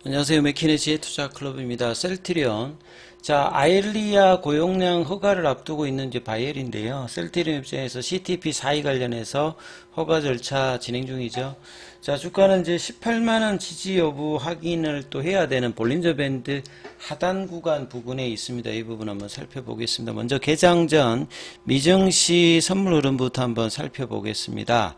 안녕하세요. 맥키네지의 투자클럽입니다. 셀트리온. 자, 아일리아 고용량 허가를 앞두고 있는 이제 바이엘인데요. 셀트리온 입장에서 CTP 4위 관련해서 허가 절차 진행 중이죠. 자, 주가는 이제 18만원 지지 여부 확인을 또 해야 되는 볼린저 밴드 하단 구간 부근에 있습니다. 이 부분 한번 살펴보겠습니다. 먼저 개장 전 미증시 선물 흐름부터 한번 살펴보겠습니다.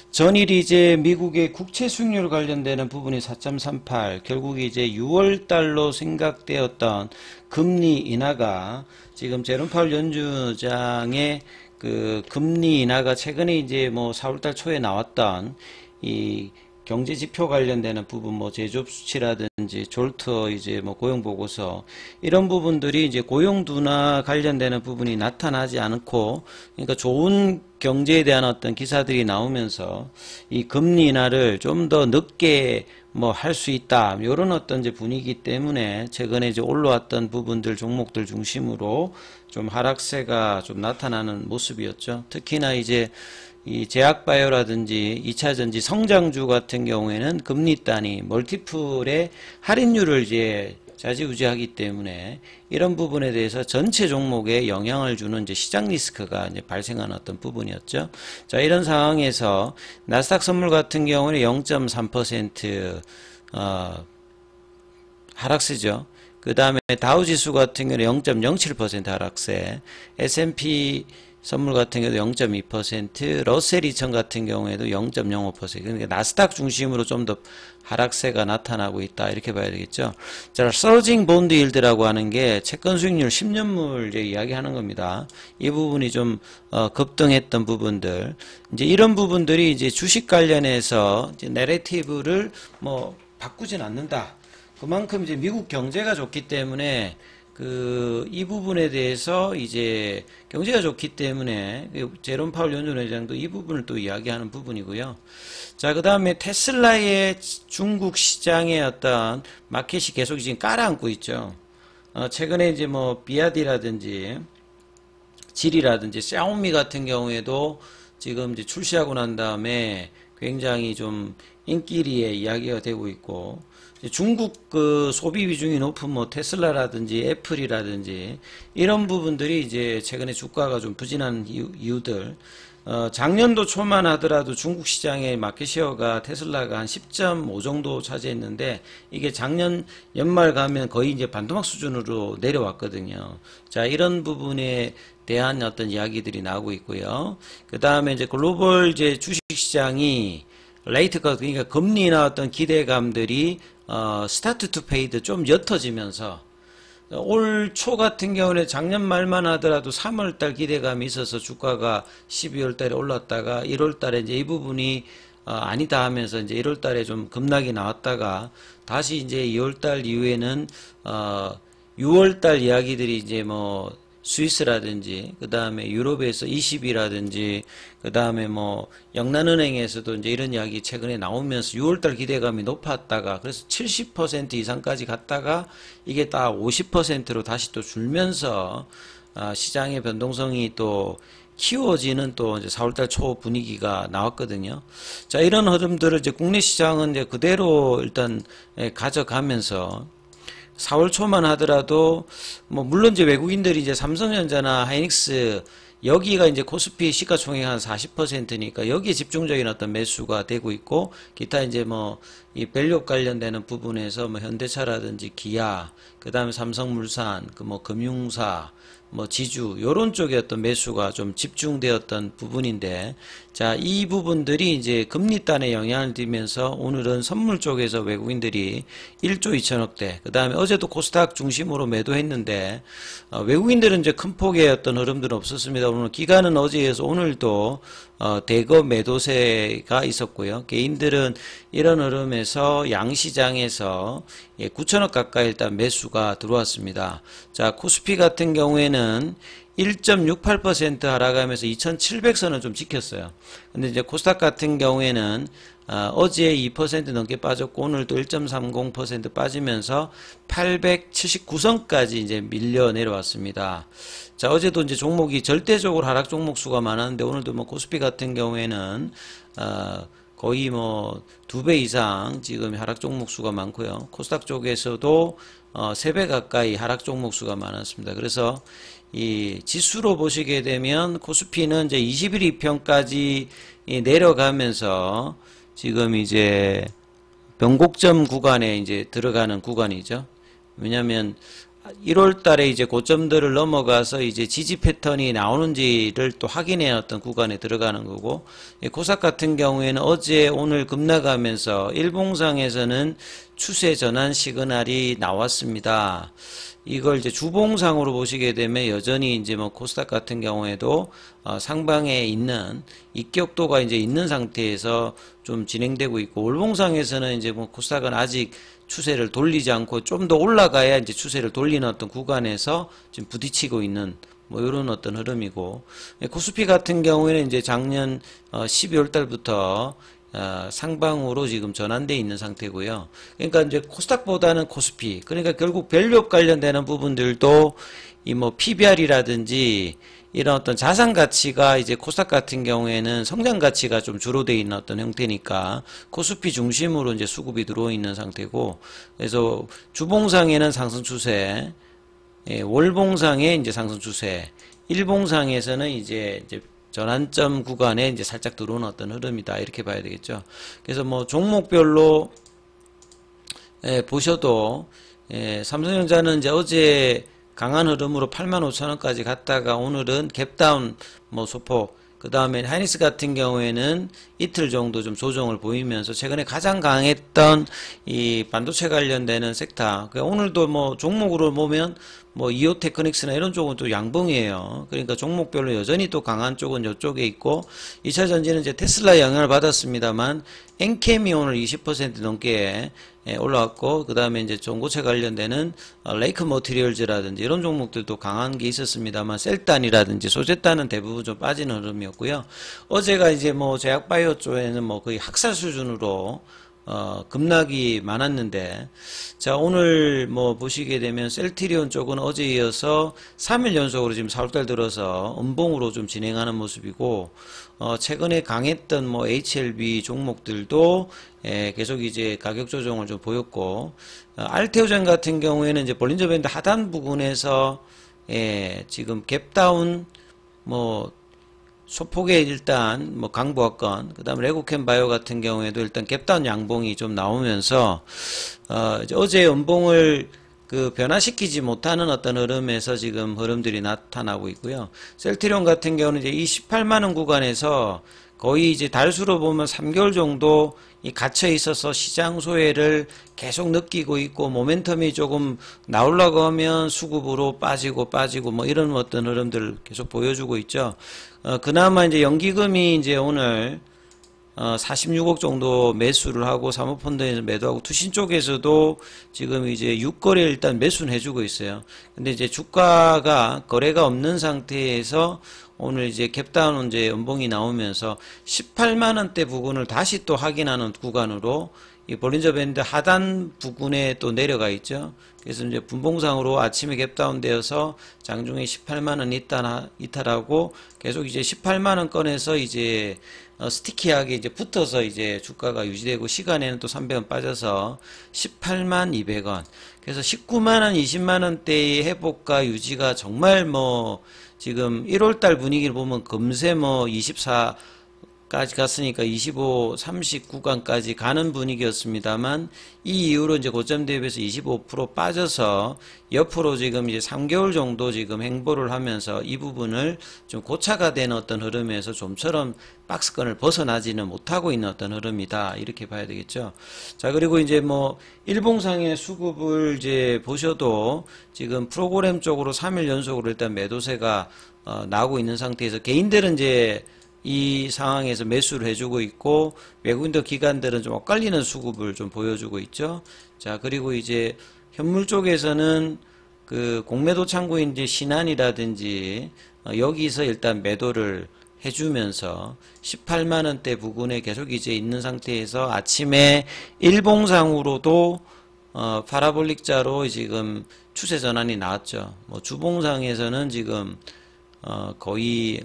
전일이 이제 미국의 국채 수익률 관련되는 부분이 4.38, 결국 이제 6월달로 생각되었던 금리 인하가 지금 제롬 파월 연준장의 그 금리 인하가 최근에 이제 뭐 4월달 초에 나왔던 이 경제 지표 관련되는 부분, 뭐 제조업 수치라든지 졸터 이제 뭐 고용 보고서 이런 부분들이 이제 고용 둔화 관련되는 부분이 나타나지 않고, 그러니까 좋은 경제에 대한 어떤 기사들이 나오면서 이 금리 인하를 좀 더 늦게 뭐 할 수 있다, 이런 어떤 이제 분위기 때문에 최근에 이제 올라왔던 부분들 종목들 중심으로 좀 하락세가 좀 나타나는 모습이었죠. 특히나 이제 이 제약바이오라든지 2차전지 성장주 같은 경우에는 금리 단위 멀티플의 할인율을 이제 좌지우지하기 때문에 이런 부분에 대해서 전체 종목에 영향을 주는 이제 시장 리스크가 이제 발생하는 어떤 부분이었죠. 자, 이런 상황에서 나스닥 선물 같은 경우는 0.3% 하락세죠. 그 다음에 다우지수 같은 경우는 0.07% 하락세, S&P 선물 같은 경우도 0.2%, 러셀 2000 같은 경우에도 0.05%. 그러니까 나스닥 중심으로 좀 더 하락세가 나타나고 있다, 이렇게 봐야 되겠죠. 자, 서징 본드 일드라고 하는 게 채권 수익률 10년물 이제 이야기하는 겁니다. 이 부분이 좀 급등했던 부분들, 이제 이런 부분들이 이제 주식 관련해서 이제 내러티브를 뭐 바꾸진 않는다. 그만큼 이제 미국 경제가 좋기 때문에 이 부분에 대해서 이제 경제가 좋기 때문에 제롬 파월 연준 의장도 이 부분을 또 이야기하는 부분이고요. 자, 그 다음에 테슬라의 중국 시장의 어떤 마켓이 계속 지금 깔아앉고 있죠. 최근에 이제 뭐 비아디라든지 질이라든지 샤오미 같은 경우에도 지금 이제 출시하고 난 다음에 굉장히 좀 인기리에 이야기가 되고 있고, 중국 그 소비 비중이 높은 뭐 테슬라라든지 애플이라든지 이런 부분들이 이제 최근에 주가가 좀 부진한 이유들. 작년도 초만 하더라도 중국 시장의 마켓시어가 테슬라가 한 10.5 정도 차지했는데, 이게 작년 연말 가면 거의 이제 반토막 수준으로 내려왔거든요. 자, 이런 부분에 대한 어떤 이야기들이 나오고 있고요. 그 다음에 이제 글로벌 이제 주식 시장이 레이트가, 그러니까 금리나 어떤 기대감들이 스타트 투 페이드 좀 옅어지면서 올 초 같은 경우는 작년 말만 하더라도 3월달 기대감이 있어서 주가가 12월달에 올랐다가 1월달에 이제 이 부분이 아니다 하면서 이제 1월달에 좀 급락이 나왔다가 다시 이제 2월달 이후에는 6월달 이야기들이 이제 뭐 스위스라든지 그 다음에 유럽에서 20이라든지 그 다음에 뭐 영란은행에서도 이제 이런 이야기 최근에 나오면서 6월달 기대감이 높았다가 그래서 70% 이상까지 갔다가 이게 딱 50%로 다시 또 줄면서 시장의 변동성이 또 키워지는 또 이제 4월달 초 분위기가 나왔거든요. 자, 이런 흐름들을 이제 국내 시장은 이제 그대로 일단 가져가면서 4월 초만 하더라도 뭐 물론 이제 외국인들이 이제 삼성전자나 하이닉스 여기가 이제 코스피 시가총액 한 40%니까 여기에 집중적인 어떤 매수가 되고 있고, 기타 이제 뭐 이 밸류업 관련되는 부분에서 뭐 현대차라든지 기아, 그 다음에 삼성물산, 그 뭐 금융사, 뭐 지주 요런 쪽에 어떤 매수가 좀 집중되었던 부분인데, 자, 이 부분들이 이제 금리단에 영향을 주면서 오늘은 선물 쪽에서 외국인들이 1조 2천억대, 그 다음에 어제도 코스닥 중심으로 매도했는데 외국인들은 이제 큰 폭의 어떤 흐름들은 없었습니다. 오늘 기관은 어제에서 오늘도 대거 매도세가 있었고요. 개인들은 이런 흐름에서 양시장에서 9천억 가까이 일단 매수가 들어왔습니다. 자, 코스피 같은 경우에는 1.68% 하락하면서 2,700선을 좀 지켰어요. 근데 이제 코스닥 같은 경우에는 어제 2% 넘게 빠졌고 오늘도 1.30% 빠지면서 879선까지 이제 밀려 내려왔습니다. 자, 어제도 이제 종목이 절대적으로 하락 종목 수가 많았는데 오늘도 뭐 코스피 같은 경우에는 거의 뭐 2배 이상 지금 하락 종목 수가 많고요. 코스닥 쪽에서도 3배 가까이 하락 종목 수가 많았습니다. 그래서 이 지수로 보시게 되면 코스피는 이제 21일 2평까지 내려가면서 지금 이제 변곡점 구간에 이제 들어가는 구간이죠. 왜냐하면 1월 달에 이제 고점들을 넘어가서 이제 지지 패턴이 나오는지를 또 확인해 어떤 구간에 들어가는 거고, 코스닥 같은 경우에는 어제 오늘 급락하면서 일봉상에서는 추세 전환 시그널이 나왔습니다. 이걸 이제 주봉상으로 보시게 되면 여전히 이제 뭐 코스닥 같은 경우에도 상방에 있는 입격도가 이제 있는 상태에서 좀 진행되고 있고, 월봉상에서는 이제 뭐 코스닥은 아직 추세를 돌리지 않고 좀 더 올라가야 이제 추세를 돌리는 어떤 구간에서 지금 부딪히고 있는 뭐 이런 어떤 흐름이고, 코스피 같은 경우에는 이제 작년 12월 달부터 상방으로 지금 전환되어 있는 상태고요. 그러니까 이제 코스닥보다는 코스피, 그러니까 결국 밸류업 관련되는 부분들도 이 뭐 PBR이라든지 이런 어떤 자산 가치가 이제 코스닥 같은 경우에는 성장 가치가 좀 주로 되어 있는 어떤 형태니까 코스피 중심으로 이제 수급이 들어오 있는 상태고, 그래서 주봉상에는 상승 추세, 월봉상에 이제 상승 추세, 일봉상에서는 이제 전환점 구간에 이제 살짝 들어오는 어떤 흐름이다, 이렇게 봐야 되겠죠. 그래서 뭐 종목별로 보셔도 삼성전자는 이제 어제 강한 흐름으로 85,000원까지 갔다가 오늘은 갭다운 뭐 소폭, 그 다음에 하이닉스 같은 경우에는 이틀 정도 좀 조정을 보이면서 최근에 가장 강했던 이 반도체 관련되는 섹터, 오늘도 뭐 종목으로 보면 뭐 이오테크닉스나 이런 쪽은 또 양봉이에요. 그러니까 종목별로 여전히 또 강한 쪽은 이쪽에 있고, 2차 전지는 이제 테슬라 영향을 받았습니다만 엔캠이 오늘 20% 넘게 올라왔고, 그 다음에 이제 전고체 관련되는 레이크 머티리얼즈라든지 이런 종목들도 강한 게 있었습니다만 셀단이라든지 소재단은 대부분 좀 빠지는 흐름이었고요. 어제가 이제 뭐 제약바이오 쪽에는 뭐 거의 학살 수준으로 급락이 많았는데, 자, 오늘 뭐 보시게 되면 셀트리온 쪽은 어제 이어서 3일 연속으로 지금 4월달 들어서 음봉으로 좀 진행하는 모습이고, 최근에 강했던 뭐 HLB 종목들도 계속 이제 가격 조정을 좀 보였고, 알테오젠 같은 경우에는 이제 볼린저 밴드 하단 부분에서 지금 갭다운 뭐 소폭의 일단 뭐 강보합권, 그 다음에 레고캠 바이오 같은 경우에도 일단 갭다운 양봉이 좀 나오면서 어제 음봉을 그 변화시키지 못하는 어떤 흐름에서 지금 흐름들이 나타나고 있고요. 셀트리온 같은 경우는 이제 이 18만원 구간에서 거의 이제 달수로 보면 3개월 정도 이 갇혀 있어서 시장 소외를 계속 느끼고 있고, 모멘텀이 조금 나오려고 하면 수급으로 빠지고 뭐 이런 어떤 흐름들을 계속 보여주고 있죠. 그나마 이제 연기금이 이제 오늘 46억 정도 매수를 하고 사모펀드에서 매도하고, 투신 쪽에서도 지금 이제 6거래 일단 매수는 해주고 있어요. 근데 이제 주가가 거래가 없는 상태에서 오늘 이제 갭다운 이제 연봉이 나오면서 18만원대 부근을 다시 또 확인하는 구간으로 이 볼린저 밴드 하단 부근에 또 내려가 있죠. 그래서 이제 분봉상으로 아침에 갭다운 되어서 장중에 18만원 이탈하고 계속 이제 18만원 건에서 이제 스티키하게 이제 붙어서 이제 주가가 유지되고, 시간에는 또 300원 빠져서 18만 200원. 그래서 19만원, 20만원대의 회복과 유지가 정말 뭐 지금 1월달 분위기를 보면 금세 뭐 24까지 갔으니까 25, 30 구간까지 가는 분위기였습니다만, 이 이후로 이제 고점 대비해서 25% 빠져서 옆으로 지금 이제 3개월 정도 지금 행보를 하면서 이 부분을 좀 고차가 되는 어떤 흐름에서 좀처럼 박스권을 벗어나지는 못하고 있는 어떤 흐름이다, 이렇게 봐야 되겠죠. 자, 그리고 이제 뭐 일봉상의 수급을 이제 보셔도 지금 프로그램 쪽으로 3일 연속으로 일단 매도세가 나오고 있는 상태에서 개인들은 이제 이 상황에서 매수를 해주고 있고, 외국인들 기관들은 좀 엇갈리는 수급을 좀 보여주고 있죠. 자, 그리고 이제 현물 쪽에서는 그 공매도 창구인 이제 신한이라든지 여기서 일단 매도를 해주면서 18만원대 부근에 계속 이제 있는 상태에서 아침에 일봉상으로도 파라볼릭자로 지금 추세 전환이 나왔죠. 뭐 주봉상에서는 지금 거의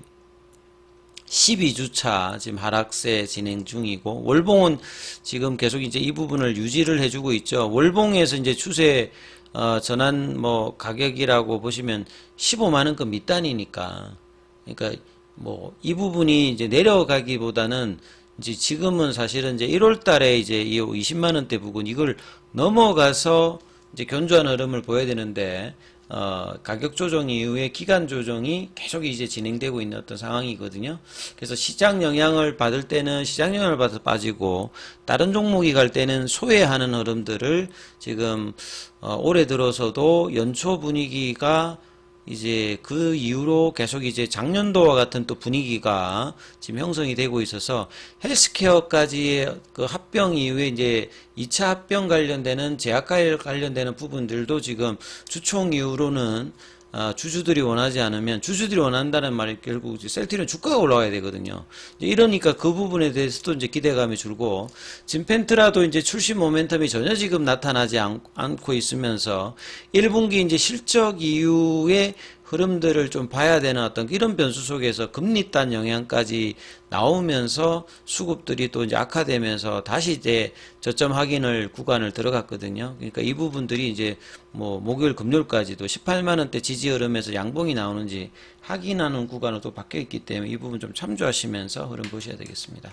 12주차 지금 하락세 진행 중이고, 월봉은 지금 계속 이제 이 부분을 유지를 해주고 있죠. 월봉에서 이제 추세 전환 뭐 가격이라고 보시면 15만원급 밑단이니까, 그러니까 뭐 이 부분이 이제 내려가기보다는 이제 지금은 사실은 이제 1월 달에 이제 이 20만원대 부근 이걸 넘어가서 이제 견조한 흐름을 보여야 되는데, 가격 조정 이후에 기간 조정이 계속 이제 진행되고 있는 어떤 상황이거든요. 그래서 시장 영향을 받을 때는 시장 영향을 받아서 빠지고, 다른 종목이 갈 때는 소외하는 흐름들을 지금 올해 들어서도 연초 분위기가 이제 그 이후로 계속 이제 작년도와 같은 또 분위기가 지금 형성이 되고 있어서, 헬스케어까지 그 합병 이후에 이제 2차 합병 관련되는 제약과 관련되는 부분들도 지금 주총 이후로는 주주들이 원하지 않으면, 주주들이 원한다는 말이 결국 이제 셀트리온 주가가 올라가야 되거든요. 이러니까 그 부분에 대해서도 이제 기대감이 줄고, 진펜트라도 이제 출시 모멘텀이 전혀 지금 나타나지 않고 있으면서 1분기 이제 실적 이후에 흐름들을 좀 봐야 되는 어떤 이런 변수 속에서 금리단 영향까지 나오면서 수급들이 또 이제 악화되면서 다시 이제 저점 확인을 구간을 들어갔거든요. 그러니까 이 부분들이 이제 뭐 목요일 금요일까지도 18만원대 지지 흐름에서 양봉이 나오는지 확인하는 구간으로 또 바뀌어 있기 때문에 이 부분 좀 참조하시면서 흐름 보셔야 되겠습니다.